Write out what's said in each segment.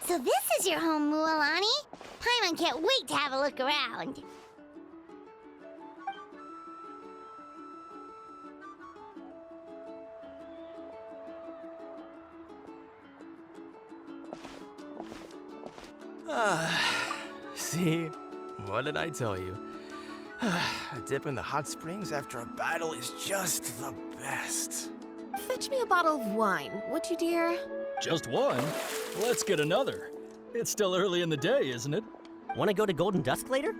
So this is your home, Mualani? Paimon can't wait to have a look around. See? What did I tell you? A dip in the hot springs after a battle is just the best. Fetch me a bottle of wine, would you, dear? Just one? Let's get another. It's still early in the day, isn't it? Want to go to Golden Dusk later?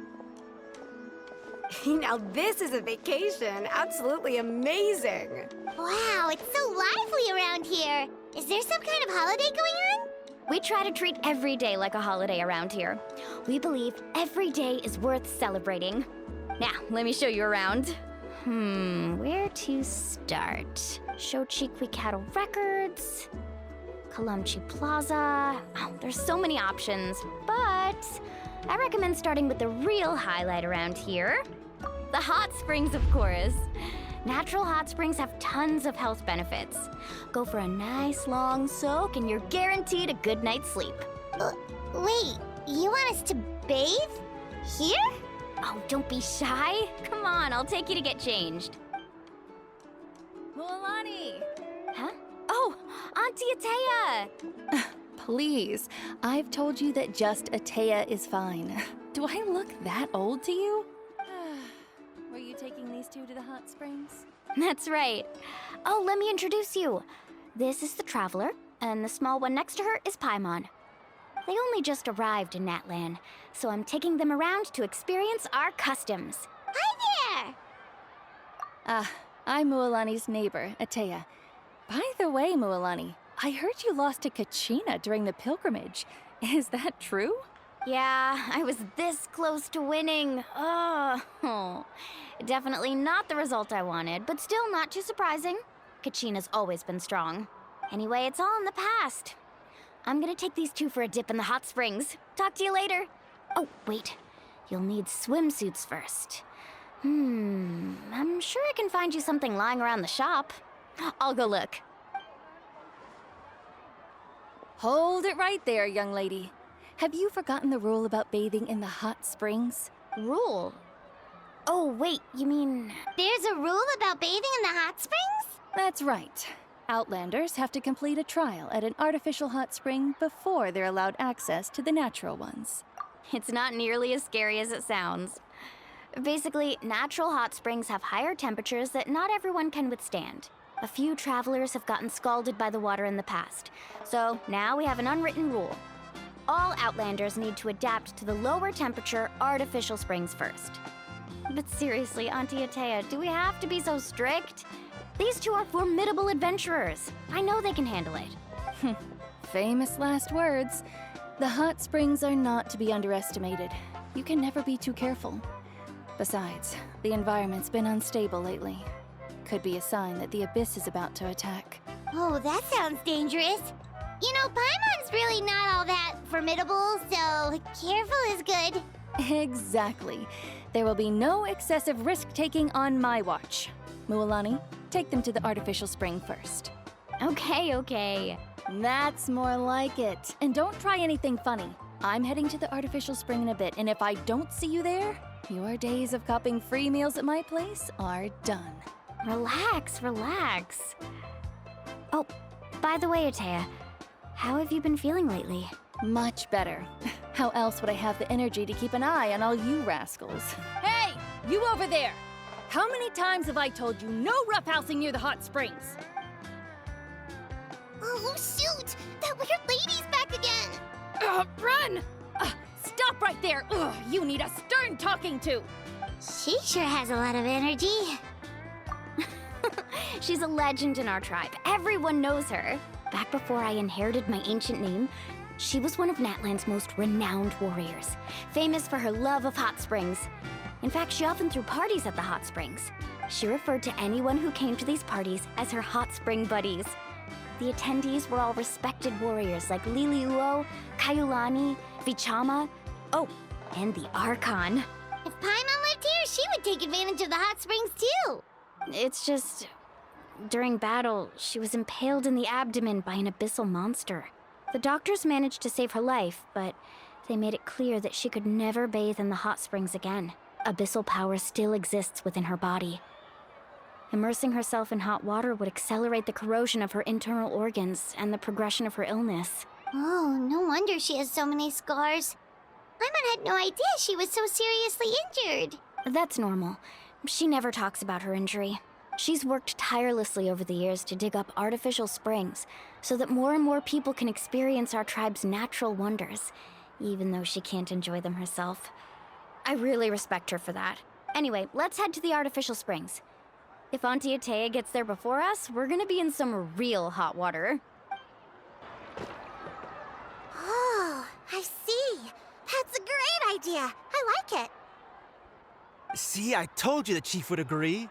Now this is a vacation. Absolutely amazing. Wow, it's so lively around here. Is there some kind of holiday going on? We try to treat every day like a holiday around here. We believe every day is worth celebrating. Now, let me show you around. Where to start? Shochiqui Cattle Records, Kalamchi Plaza. Oh, there's so many options, but I recommend starting with the real highlight around here. The hot springs, of course. Natural hot springs have tons of health benefits. Go for a nice long soak and you're guaranteed a good night's sleep. Wait, you want us to bathe? Here? Oh, don't be shy. Come on, I'll take you to get changed. Mualani! Huh? Oh, Auntie Atea! Please, I've told you that just Atea is fine. Do I look that old to you? Were you taking these two to the hot springs? That's right. Oh, let me introduce you. This is the Traveler, and the small one next to her is Paimon. They only just arrived in Natlan, so I'm taking them around to experience our customs. Hi there! I'm Mualani's neighbor, Atea. By the way, Mualani, I heard you lost to Kachina during the pilgrimage. Is that true? Yeah, I was this close to winning. Oh, definitely not the result I wanted, but still not too surprising. Kachina's always been strong. Anyway, it's all in the past. I'm gonna take these two for a dip in the hot springs. Talk to you later. Oh, wait. You'll need swimsuits first. I'm sure I can find you something lying around the shop. I'll go look. Hold it right there, young lady. Have you forgotten the rule about bathing in the hot springs? Rule? Oh, wait, you mean... There's a rule about bathing in the hot springs? That's right. Outlanders have to complete a trial at an artificial hot spring before they're allowed access to the natural ones. It's not nearly as scary as it sounds. Basically, natural hot springs have higher temperatures that not everyone can withstand. A few travelers have gotten scalded by the water in the past, so now we have an unwritten rule. All Outlanders need to adapt to the lower temperature artificial springs first. But seriously, Auntie Atea, do we have to be so strict? These two are formidable adventurers. I know they can handle it. Famous last words. The hot springs are not to be underestimated. You can never be too careful. Besides, the environment's been unstable lately. Could be a sign that the abyss is about to attack. Oh, that sounds dangerous. You know, Paimon's really not all that formidable, so careful is good. Exactly. There will be no excessive risk-taking on my watch. Mualani, take them to the artificial spring first. Okay. That's more like it. And don't try anything funny. I'm heading to the artificial spring in a bit, and if I don't see you there, your days of copping free meals at my place are done. Relax. Oh, by the way, Atea, how have you been feeling lately? Much better. How else would I have the energy to keep an eye on all you rascals? Hey! You over there! How many times have I told you no roughhousing near the hot springs? Oh, shoot! That weird lady's back again! Run! Stop right there! You need a stern talking to! She sure has a lot of energy. She's a legend in our tribe. Everyone knows her. Back before I inherited my ancient name, she was one of Natlan's most renowned warriors, famous for her love of hot springs. In fact, she often threw parties at the hot springs. She referred to anyone who came to these parties as her hot spring buddies. The attendees were all respected warriors like Liliuo, Kaiulani, Vichama, and the Archon. If Paimon lived here, she would take advantage of the hot springs too. It's just... During battle, she was impaled in the abdomen by an abyssal monster. The doctors managed to save her life, but they made it clear that she could never bathe in the hot springs again. Abyssal power still exists within her body. Immersing herself in hot water would accelerate the corrosion of her internal organs and the progression of her illness. Oh, no wonder she has so many scars. Paimon had no idea she was so seriously injured. That's normal. She never talks about her injury. She's worked tirelessly over the years to dig up artificial springs so that more and more people can experience our tribe's natural wonders, even though she can't enjoy them herself. I really respect her for that. Anyway, let's head to the artificial springs. If Auntie Atea gets there before us, we're gonna be in some real hot water. Oh, I see. That's a great idea. I like it. See, I told you the chief would agree.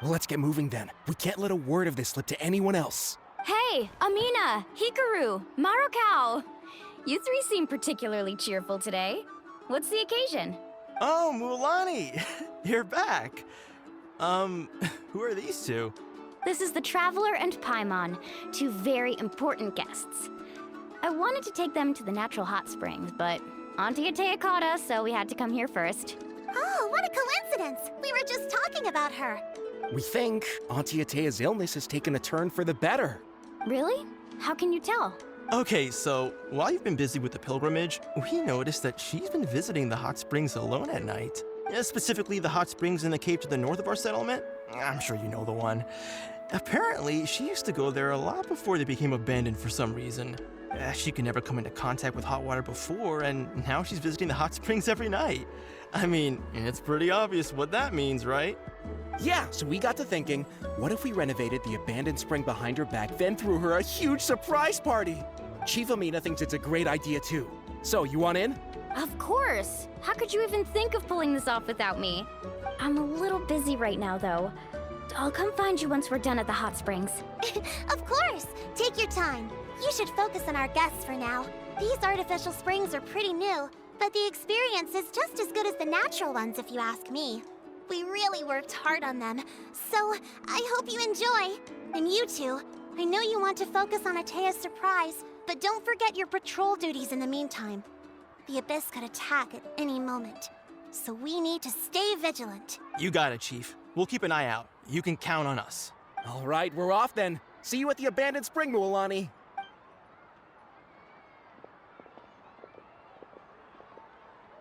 Well, let's get moving then. We can't let a word of this slip to anyone else. Hey, Amina, Hikaru, Marukao! You three seem particularly cheerful today. What's the occasion? Oh, Mulani, you're back. Who are these two? This is the Traveler and Paimon, two very important guests. I wanted to take them to the natural hot springs, but Auntie Atea caught us, so we had to come here first. Oh, what a coincidence. We were just talking about her. We think Auntie Atea's illness has taken a turn for the better. Really? How can you tell? Okay, so while you've been busy with the pilgrimage, we noticed that she's been visiting the hot springs alone at night. Specifically, the hot springs in the cave to the north of our settlement. I'm sure you know the one. Apparently, she used to go there a lot before they became abandoned for some reason. She could never come into contact with hot water before, and now she's visiting the hot springs every night. I mean, it's pretty obvious what that means, right? Yeah, so we got to thinking, what if we renovated the abandoned spring behind her back, then threw her a huge surprise party? Chief Amina thinks it's a great idea too. So, you want in? Of course! How could you even think of pulling this off without me? I'm a little busy right now, though. I'll come find you once we're done at the hot springs. Of course. Take your time. You should focus on our guests for now. These artificial springs are pretty new, but the experience is just as good as the natural ones if you ask me. We really worked hard on them, so I hope you enjoy. And you two, I know you want to focus on Atea's surprise, but don't forget your patrol duties in the meantime. The Abyss could attack at any moment, so we need to stay vigilant. You got it, Chief. We'll keep an eye out. You can count on us. All right, we're off then. See you at the abandoned spring, Mualani.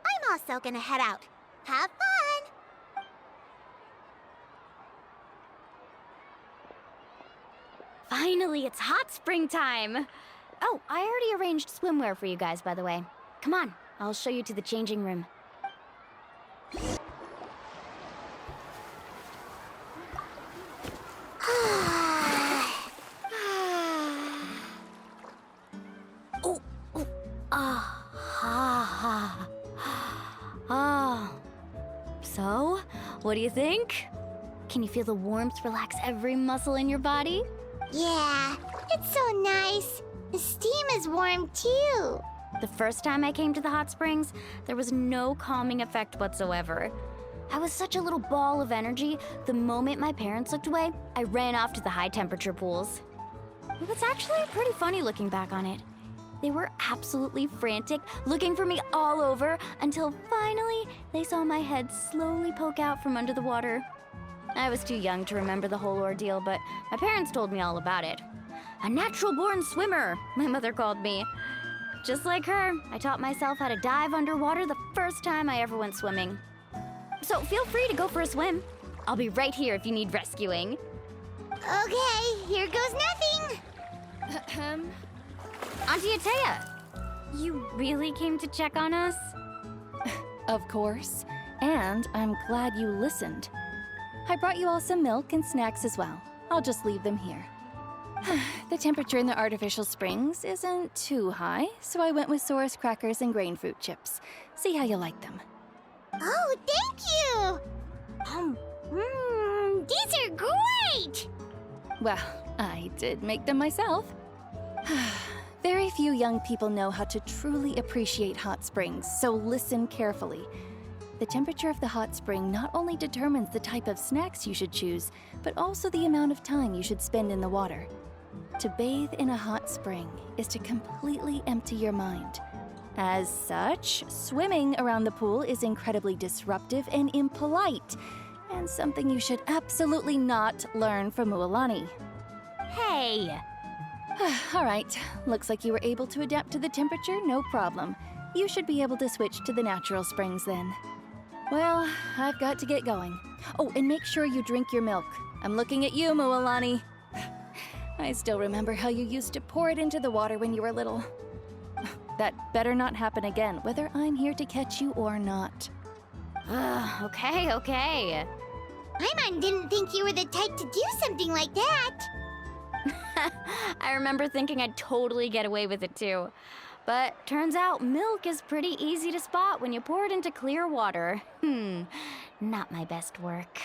I'm also gonna head out. Have fun! Finally, it's hot spring time! Oh, I already arranged swimwear for you guys, by the way. Come on, I'll show you to the changing room. So, what do you think? Can you feel the warmth relax every muscle in your body? Yeah, it's so nice. The steam is warm too. The first time I came to the hot springs, there was no calming effect whatsoever. I was such a little ball of energy, the moment my parents looked away, I ran off to the high temperature pools. It was actually pretty funny looking back on it. They were absolutely frantic, looking for me all over, until finally they saw my head slowly poke out from under the water. I was too young to remember the whole ordeal, but my parents told me all about it. A natural-born swimmer, my mother called me. Just like her, I taught myself how to dive underwater the first time I ever went swimming. So feel free to go for a swim. I'll be right here if you need rescuing. Okay, here goes nothing. Auntie Atea, you really came to check on us? Of course. And I'm glad you listened. I brought you all some milk and snacks as well. I'll just leave them here. The temperature in the artificial springs isn't too high, so I went with Saurus crackers and grain fruit chips. See how you like them. Oh, thank you! These are great! Well, I did make them myself. Very few young people know how to truly appreciate hot springs, so listen carefully. The temperature of the hot spring not only determines the type of snacks you should choose, but also the amount of time you should spend in the water. To bathe in a hot spring is to completely empty your mind. As such, swimming around the pool is incredibly disruptive and impolite, and something you should absolutely not learn from Mualani. Hey! All right, looks like you were able to adapt to the temperature, no problem. You should be able to switch to the natural springs then. Well, I've got to get going. Oh, and make sure you drink your milk. I'm looking at you, Mualani. I still remember how you used to pour it into the water when you were little. That better not happen again, whether I'm here to catch you or not. Okay. Paimon didn't think you were the type to do something like that. I remember thinking I'd totally get away with it too. But turns out milk is pretty easy to spot when you pour it into clear water. Not my best work.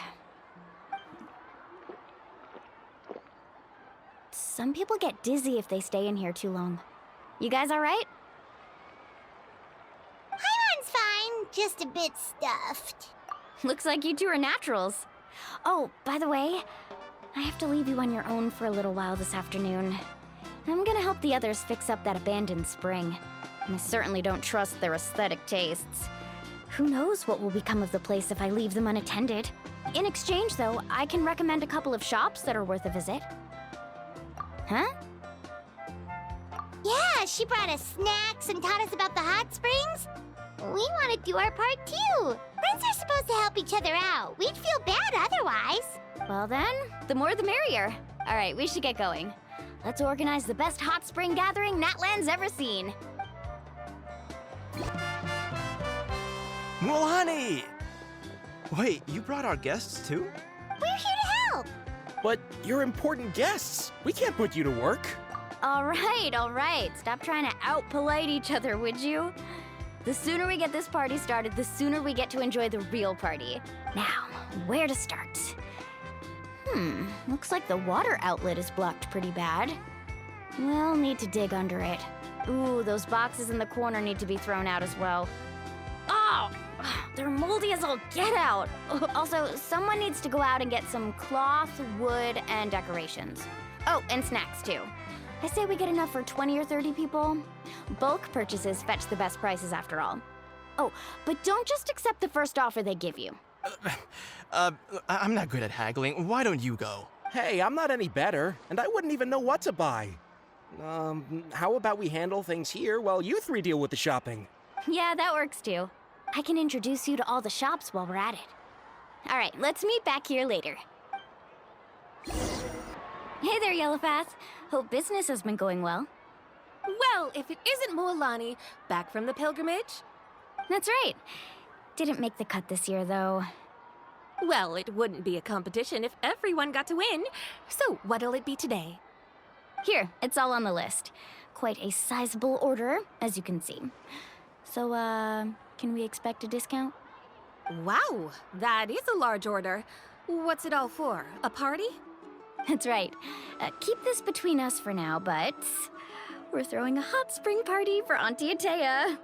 Some people get dizzy if they stay in here too long. You guys all right? Paimon's fine, just a bit stuffed. Looks like you two are naturals. Oh, by the way, I have to leave you on your own for a little while this afternoon. I'm gonna help the others fix up that abandoned spring. I certainly don't trust their aesthetic tastes. Who knows what will become of the place if I leave them unattended? In exchange, though, I can recommend a couple of shops that are worth a visit. Huh? Yeah, she brought us snacks and taught us about the hot springs. We want to do our part too. Friends are supposed to help each other out. We'd feel bad otherwise. Well then, the more the merrier. All right, we should get going. Let's organize the best hot spring gathering Natlan's ever seen. Mualani! Wait, you brought our guests too? We're here to help. But you're important guests. We can't put you to work. All right. Stop trying to out-polite each other, would you? The sooner we get this party started, the sooner we get to enjoy the real party. Now, where to start? Looks like the water outlet is blocked pretty bad. We'll need to dig under it. Ooh, those boxes in the corner need to be thrown out as well. Oh, they're moldy as all get out. Also, someone needs to go out and get some cloth, wood, and decorations. Oh, and snacks too. I say we get enough for 20 or 30 people. Bulk purchases fetch the best prices after all. Oh, but don't just accept the first offer they give you. I'm not good at haggling. Why don't you go? Hey, I'm not any better, and I wouldn't even know what to buy. How about we handle things here while you three deal with the shopping? Yeah, that works too. I can introduce you to all the shops while we're at it. All right, let's meet back here later. Hey there, Yellowfast. Hope business has been going well. Well, if it isn't Mualani, back from the pilgrimage? That's right. Didn't make the cut this year, though. Well, it wouldn't be a competition if everyone got to win. So, what'll it be today? Here, it's all on the list. Quite a sizable order, as you can see. So, can we expect a discount? Wow, that is a large order. What's it all for? A party? That's right. Keep this between us for now, but we're throwing a hot spring party for Auntie Atea.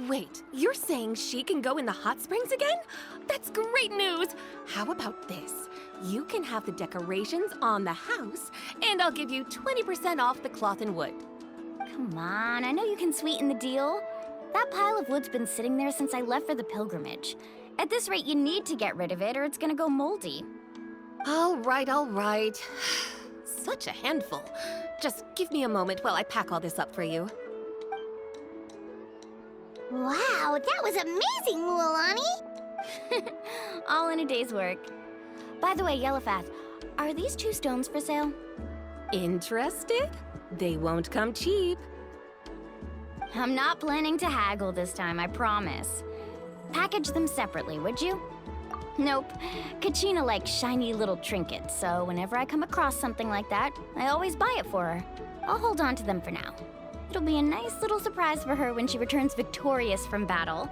Wait, you're saying she can go in the hot springs again? That's great news! How about this? You can have the decorations on the house, and I'll give you 20% off the cloth and wood. Come on, I know you can sweeten the deal. That pile of wood's been sitting there since I left for the pilgrimage. At this rate, you need to get rid of it or it's gonna go moldy. All right. Such a handful. Just give me a moment while I pack all this up for you. Wow, that was amazing, Mualani. All in a day's work. By the way, Yellowfast, are these 2 stones for sale? Interested? They won't come cheap. I'm not planning to haggle this time, I promise. Package them separately, would you? Nope. Kachina likes shiny little trinkets, so whenever I come across something like that, I always buy it for her. I'll hold on to them for now. It'll be a nice little surprise for her when she returns victorious from battle.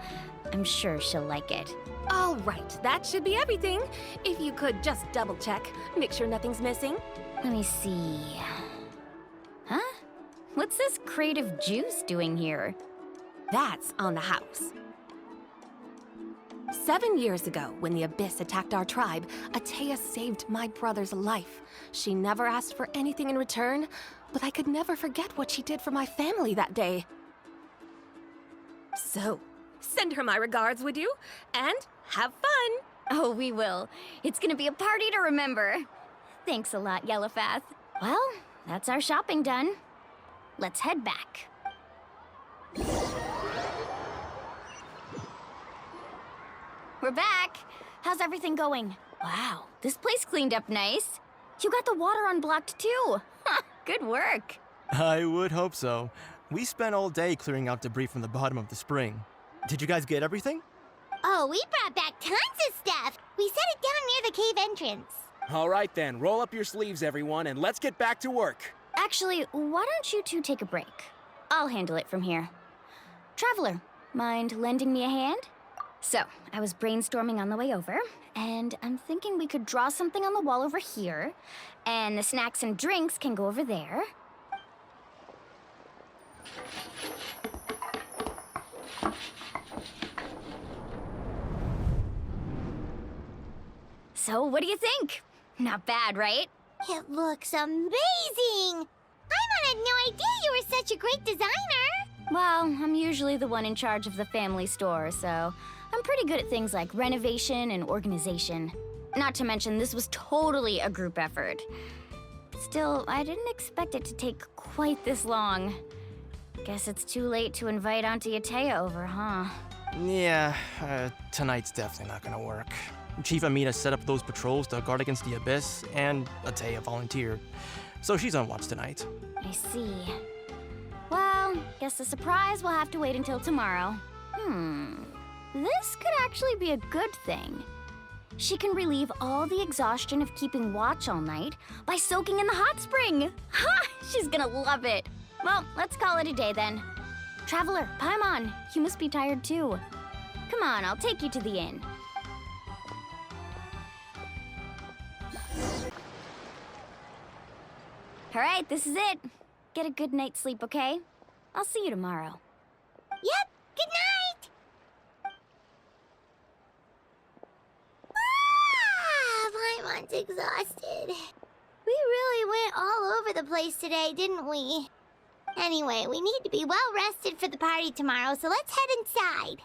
I'm sure she'll like it. All right, that should be everything. If you could just double check, make sure nothing's missing. Let me see. Huh? What's this crate of juice doing here? That's on the house. 7 years ago, when the Abyss attacked our tribe, Atea saved my brother's life. She never asked for anything in return, but I could never forget what she did for my family that day. So, send her my regards, would you? And have fun! Oh, we will. It's gonna be a party to remember. Thanks a lot, Yellowfath. Well, that's our shopping done. Let's head back. We're back. How's everything going? Wow, this place cleaned up nice. You got the water unblocked too. Good work. I would hope so. We spent all day clearing out debris from the bottom of the spring. Did you guys get everything? Oh, we brought back tons of stuff. We set it down near the cave entrance. All right then, roll up your sleeves, everyone, and let's get back to work. Actually, why don't you two take a break? I'll handle it from here. Traveler, mind lending me a hand? So, I was brainstorming on the way over, and I'm thinking we could draw something on the wall over here, and the snacks and drinks can go over there. So, what do you think? Not bad, right? It looks amazing! Paimon had no idea you were such a great designer! Well, I'm usually the one in charge of the family store, so I'm pretty good at things like renovation and organization. Not to mention, this was totally a group effort. Still, I didn't expect it to take quite this long. Guess it's too late to invite Auntie Atea over, huh? Yeah, tonight's definitely not gonna work. Chief Amina set up those patrols to guard against the Abyss, and Atea volunteered. So she's on watch tonight. I see. Well, guess the surprise will have to wait until tomorrow. This could actually be a good thing. She can relieve all the exhaustion of keeping watch all night by soaking in the hot spring. Ha! She's gonna love it. Well, let's call it a day then. Traveler, Paimon, you must be tired too. Come on, I'll take you to the inn. All right, this is it. Get a good night's sleep, okay? I'll see you tomorrow. Yep, good night! Paimon's exhausted. We really went all over the place today, didn't we? Anyway, we need to be well rested for the party tomorrow, so let's head inside.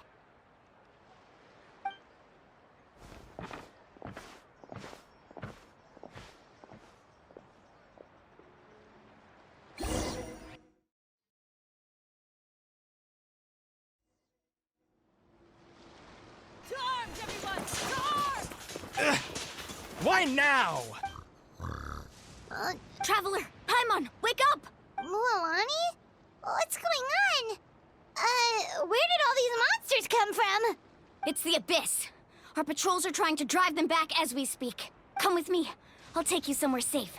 Why now? Traveler, Paimon, wake up! Mualani? What's going on? Where did all these monsters come from? It's the Abyss. Our patrols are trying to drive them back as we speak. Come with me. I'll take you somewhere safe.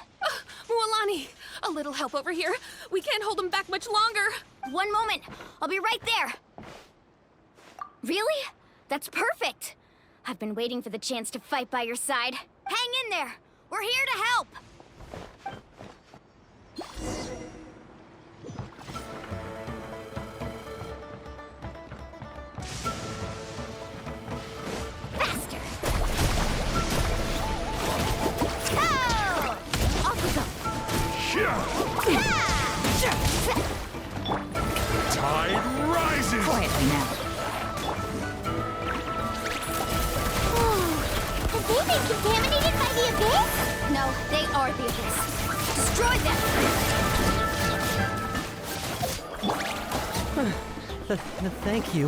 Mualani, a little help over here. We can't hold them back much longer. One moment. I'll be right there. Really? That's perfect. I've been waiting for the chance to fight by your side. Hang in there. We're here to help. Faster. Oh! Off we go. Tide rises! Quietly now. Have they been contaminated by the Abyss? No, they are the Abyss. Destroy them! Thank you.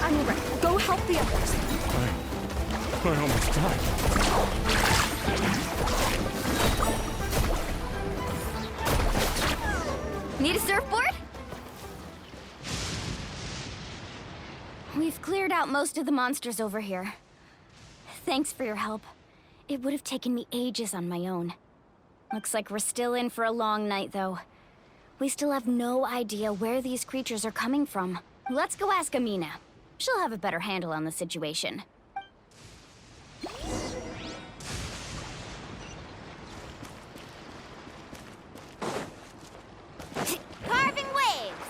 I'm all right. Go help the others. I almost died. Need a surfboard? We've cleared out most of the monsters over here. Thanks for your help. It would have taken me ages on my own. Looks like we're still in for a long night, though. We still have no idea where these creatures are coming from. Let's go ask Amina. She'll have a better handle on the situation. Carving waves!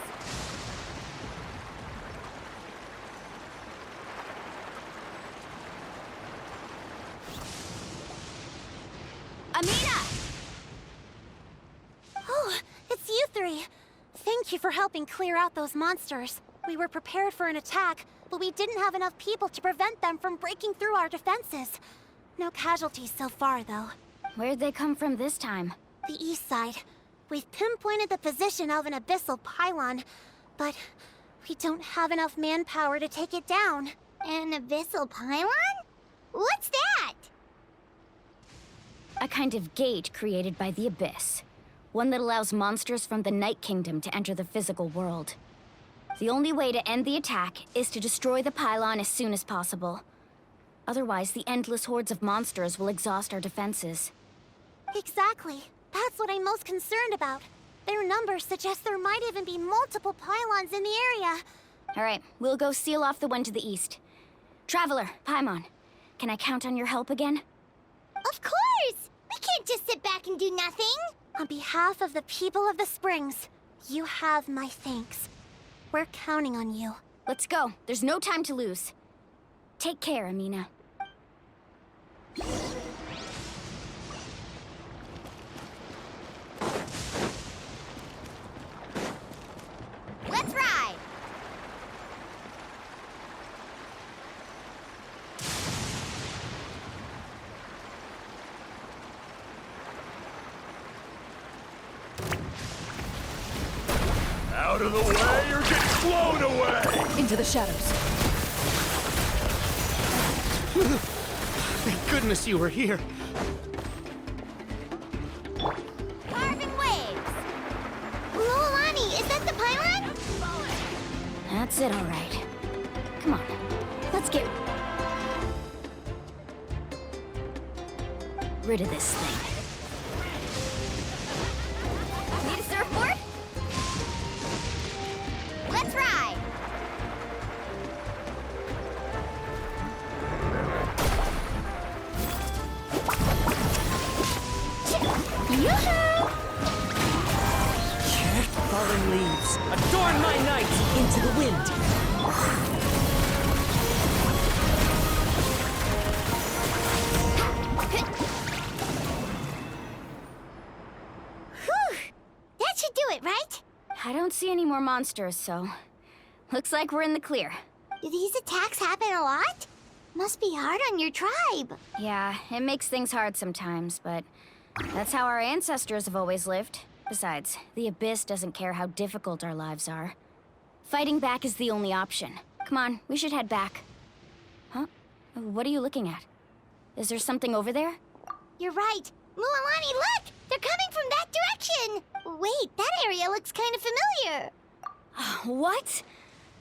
Amina! Oh, it's you three. Thank you for helping clear out those monsters. We were prepared for an attack, but we didn't have enough people to prevent them from breaking through our defenses. No casualties so far, though. Where'd they come from this time? The east side. We've pinpointed the position of an abyssal pylon, but we don't have enough manpower to take it down. An abyssal pylon? What's that? A kind of gate created by the Abyss. One that allows monsters from the Night Kingdom to enter the physical world. The only way to end the attack is to destroy the pylon as soon as possible. Otherwise, the endless hordes of monsters will exhaust our defenses. Exactly. That's what I'm most concerned about. Their numbers suggest there might even be multiple pylons in the area. All right, we'll go seal off the one to the east. Traveler, Paimon, can I count on your help again? Of course! We can't just sit back and do nothing! On behalf of the people of the Springs, you have my thanks. We're counting on you. Let's go. There's no time to lose. Take care, Amina. Let's ride! Out of the way or get blown away! Into the shadows. Thank goodness you were here. Carving waves! Luolani, is that the pylon? That's it, all right. Come on, let's get rid of this thing. Need a surfboard? Let's ride! Yoo-hoo! Fallen leaves, adorn my night into the wind. Whew! That should do it, right? I don't see any more monsters, so looks like we're in the clear. Do these attacks happen a lot? Must be hard on your tribe. Yeah, it makes things hard sometimes, but that's how our ancestors have always lived. Besides, the Abyss doesn't care how difficult our lives are. Fighting back is the only option. Come on, we should head back. Huh? What are you looking at? Is there something over there? You're right. Mualani, look! They're coming from that direction! Wait, that area looks kind of familiar. What?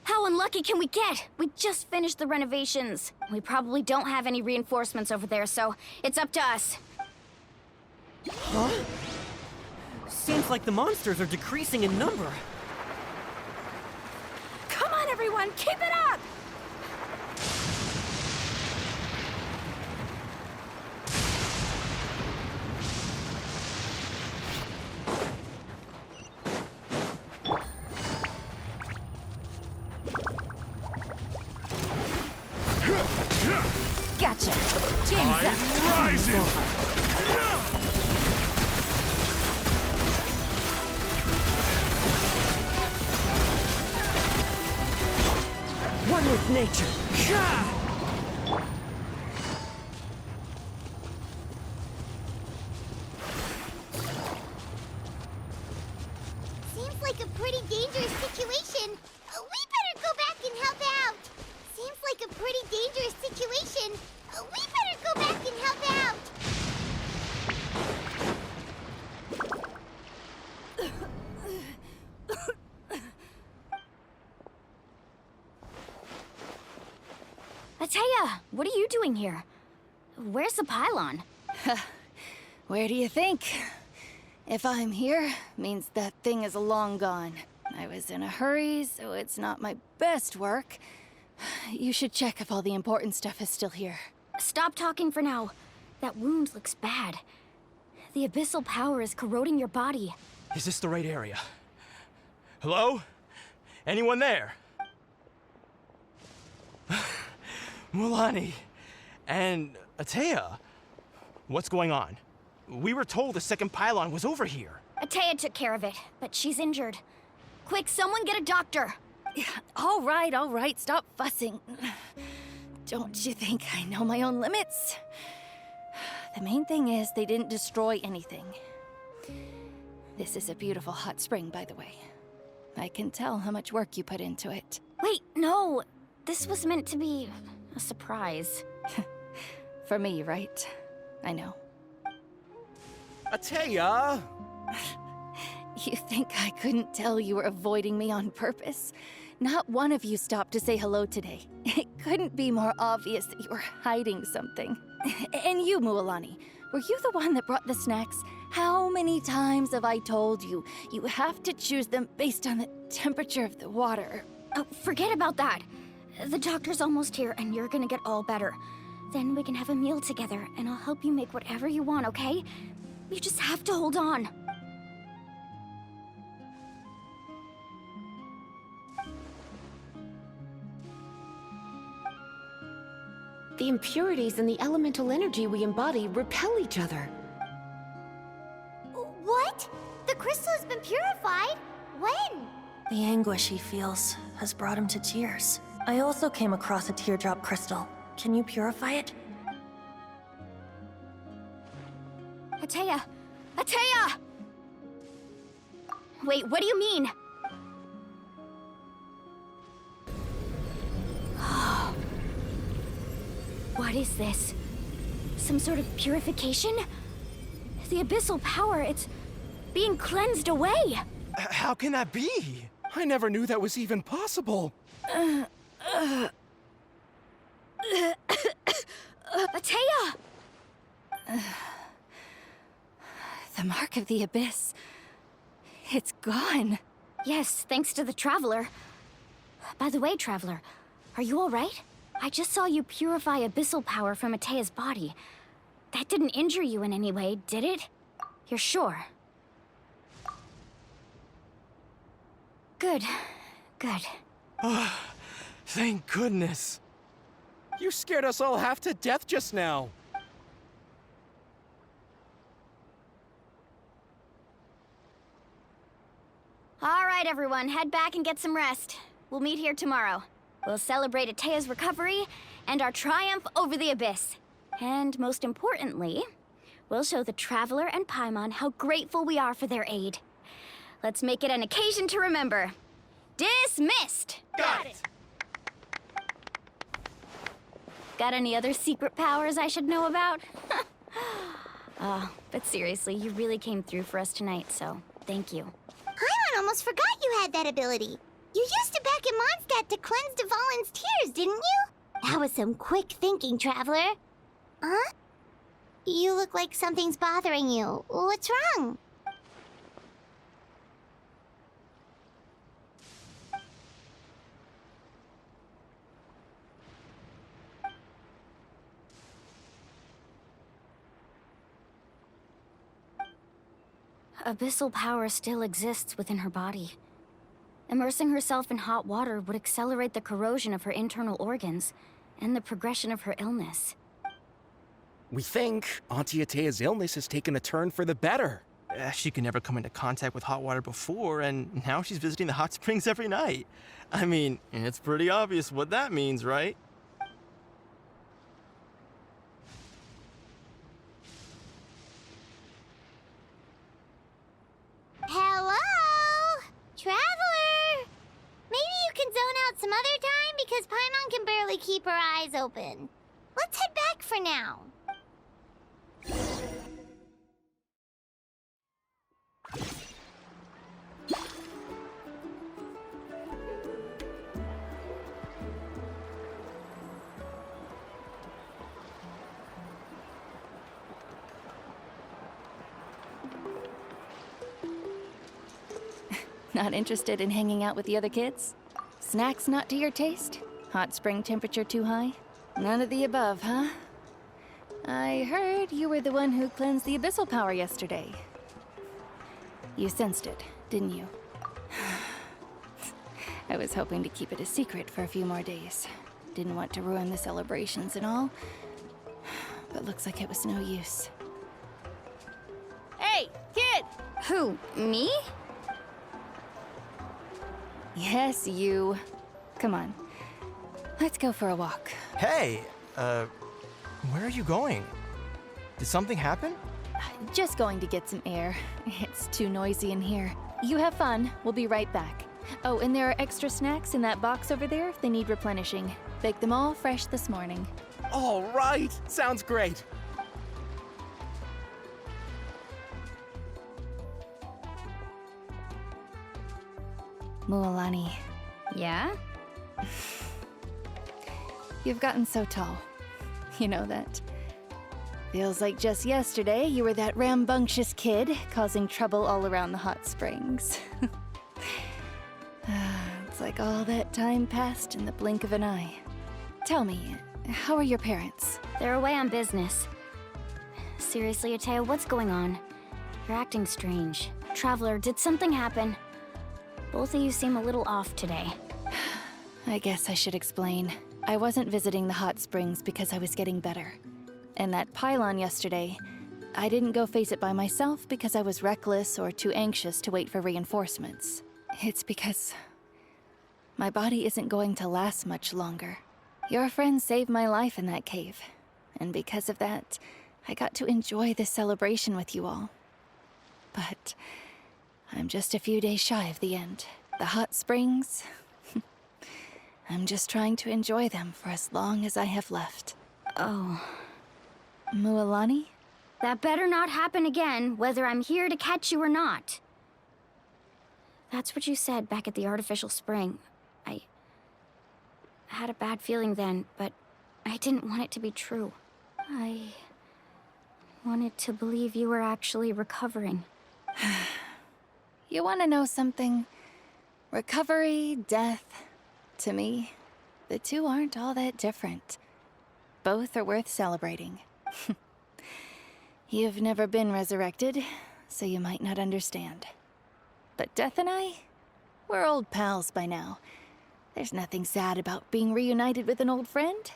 How unlucky can we get? We just finished the renovations. We probably don't have any reinforcements over there, so it's up to us. Huh? Seems like the monsters are decreasing in number. Come on, everyone, keep it up! Gotcha. Tide rising! One with nature. Seems like a pretty dangerous situation. We better go back and help out. Seems like a pretty dangerous situation. We better go back and help out. Ateya, what are you doing here? Where's the pylon? Where do you think? If I'm here, means that thing is long gone. I was in a hurry, so it's not my best work. You should check if all the important stuff is still here. Stop talking for now. That wound looks bad. The abyssal power is corroding your body. Is this the right area? Hello? Anyone there? Mulani and Ateya, what's going on? We were told the second pylon was over here. Atea took care of it, but she's injured. Quick, someone get a doctor! All right, stop fussing. Don't you think I know my own limits? The main thing is they didn't destroy anything. This is a beautiful hot spring, by the way. I can tell how much work you put into it. Wait, no! This was meant to be a surprise. For me, right? I know. Atea! You think I couldn't tell you were avoiding me on purpose? Not one of you stopped to say hello today. It couldn't be more obvious that you were hiding something. And you, Mualani, were you the one that brought the snacks? How many times have I told you, you have to choose them based on the temperature of the water? Oh, forget about that. The doctor's almost here, and you're gonna get all better. Then we can have a meal together, and I'll help you make whatever you want, okay? You just have to hold on. The impurities and the elemental energy we embody repel each other. What? The crystal has been purified? When? The anguish he feels has brought him to tears. I also came across a teardrop crystal. Can you purify it? Atea! Atea! Wait, what do you mean? What is this? Some sort of purification? The abyssal power, it's being cleansed away! How can that be? I never knew that was even possible. Atea! The mark of the abyss. It's gone. Yes, thanks to the Traveler. By the way, Traveler, are you alright? I just saw you purify abyssal power from Atea's body. That didn't injure you in any way, did it? You're sure? Good. Good. Thank goodness. You scared us all half to death just now. Alright, everyone, head back and get some rest. We'll meet here tomorrow. We'll celebrate Atea's recovery and our triumph over the abyss. And most importantly, we'll show the Traveler and Paimon how grateful we are for their aid. Let's make it an occasion to remember. Dismissed! Got it! Got any other secret powers I should know about? But seriously, you really came through for us tonight, so thank you. Paimon almost forgot you had that ability. You used it back in Mondstadt to cleanse Dvalin's tears, didn't you? That was some quick thinking, Traveler. Huh? You look like something's bothering you. What's wrong? Abyssal power still exists within her body. Immersing herself in hot water would accelerate the corrosion of her internal organs and the progression of her illness. We think Auntie Atea's illness has taken a turn for the better. She could never come into contact with hot water before, and now she's visiting the hot springs every night. I mean, it's pretty obvious what that means, right? Hello? Traveler? Maybe you can zone out some other time because Paimon can barely keep her eyes open. Let's head back for now. Not interested in hanging out with the other kids? Snacks not to your taste? Hot spring temperature too high? None of the above, huh? I heard you were the one who cleansed the abyssal power yesterday. You sensed it, didn't you? I was hoping to keep it a secret for a few more days. Didn't want to ruin the celebrations and all, but looks like it was no use. Hey, kid! Who, me? Yes, you. Come on. Let's go for a walk. Hey, where are you going? Did something happen? Just going to get some air. It's too noisy in here. You have fun. We'll be right back. Oh, and there are extra snacks in that box over there if they need replenishing. Baked them all fresh this morning. All right, sounds great. Mualani, Yeah? you've gotten so tall. You know that. Feels like just yesterday you were that rambunctious kid causing trouble all around the hot springs. It's like all that time passed in the blink of an eye. Tell me, how are your parents? They're away on business. Seriously, Atea, what's going on? You're acting strange. Traveler, did something happen? Both of you seem a little off today. I guess I should explain. I wasn't visiting the hot springs because I was getting better. And that pylon yesterday, I didn't go face it by myself because I was reckless or too anxious to wait for reinforcements. It's because my body isn't going to last much longer. Your friend saved my life in that cave, and because of that, I got to enjoy this celebration with you all. But I'm just a few days shy of the end. The hot springs, I'm just trying to enjoy them for as long as I have left. Oh. Mualani? That better not happen again, whether I'm here to catch you or not. That's what you said back at the artificial spring. I had a bad feeling then, but I didn't want it to be true. I wanted to believe you were actually recovering. You want to know something? Recovery, death, to me, the two aren't all that different. Both are worth celebrating. You've never been resurrected, so you might not understand. But Death and I, we're old pals by now. There's nothing sad about being reunited with an old friend.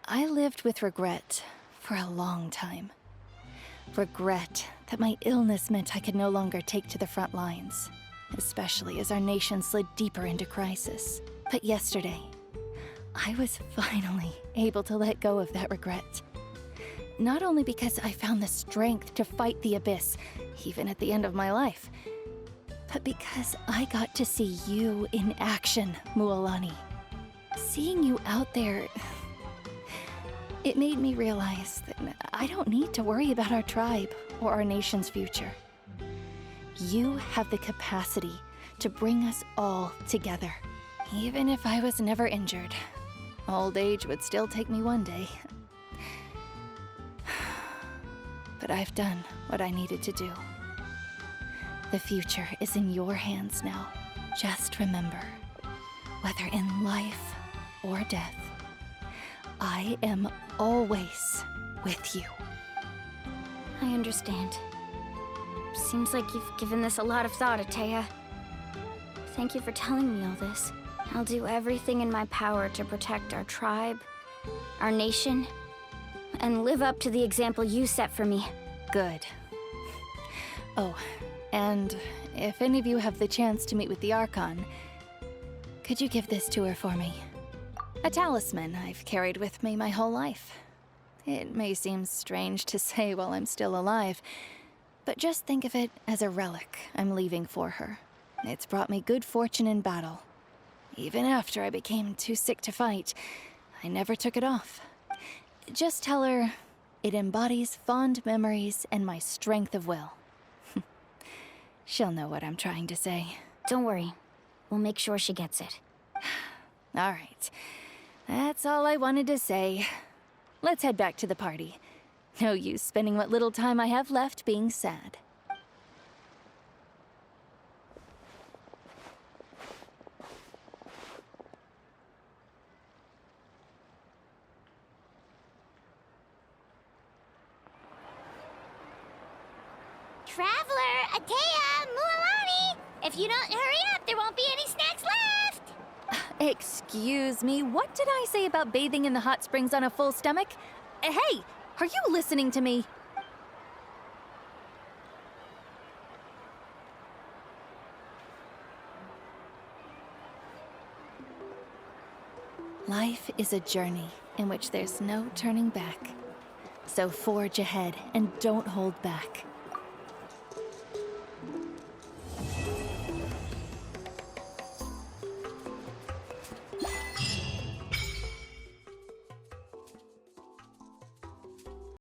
I lived with regret for a long time. Regret that my illness meant I could no longer take to the front lines, especially as our nation slid deeper into crisis. But yesterday, I was finally able to let go of that regret. Not only because I found the strength to fight the abyss, even at the end of my life, but because I got to see you in action, Mualani. Seeing you out there, it made me realize that I don't need to worry about our tribe or our nation's future. You have the capacity to bring us all together. Even if I was never injured, old age would still take me one day. But I've done what I needed to do. The future is in your hands now. Just remember, whether in life or death, I am always with you. I understand. Seems like you've given this a lot of thought, Atea. Thank you for telling me all this. I'll do everything in my power to protect our tribe, our nation, and live up to the example you set for me. Good. Oh, and if any of you have the chance to meet with the Archon, could you give this to her for me? A talisman I've carried with me my whole life. It may seem strange to say while I'm still alive, but just think of it as a relic I'm leaving for her. It's brought me good fortune in battle. Even after I became too sick to fight, I never took it off. Just tell her it embodies fond memories and my strength of will. She'll know what I'm trying to say. Don't worry. We'll make sure she gets it. All right. That's all I wanted to say. Let's head back to the party. No use spending what little time I have left being sad. Traveler, Atea, Mualani! If you don't hurry up, there won't be any snacks left! Excuse me, what did I say about bathing in the hot springs on a full stomach? Hey, are you listening to me? Life is a journey in which there's no turning back. So forge ahead and don't hold back.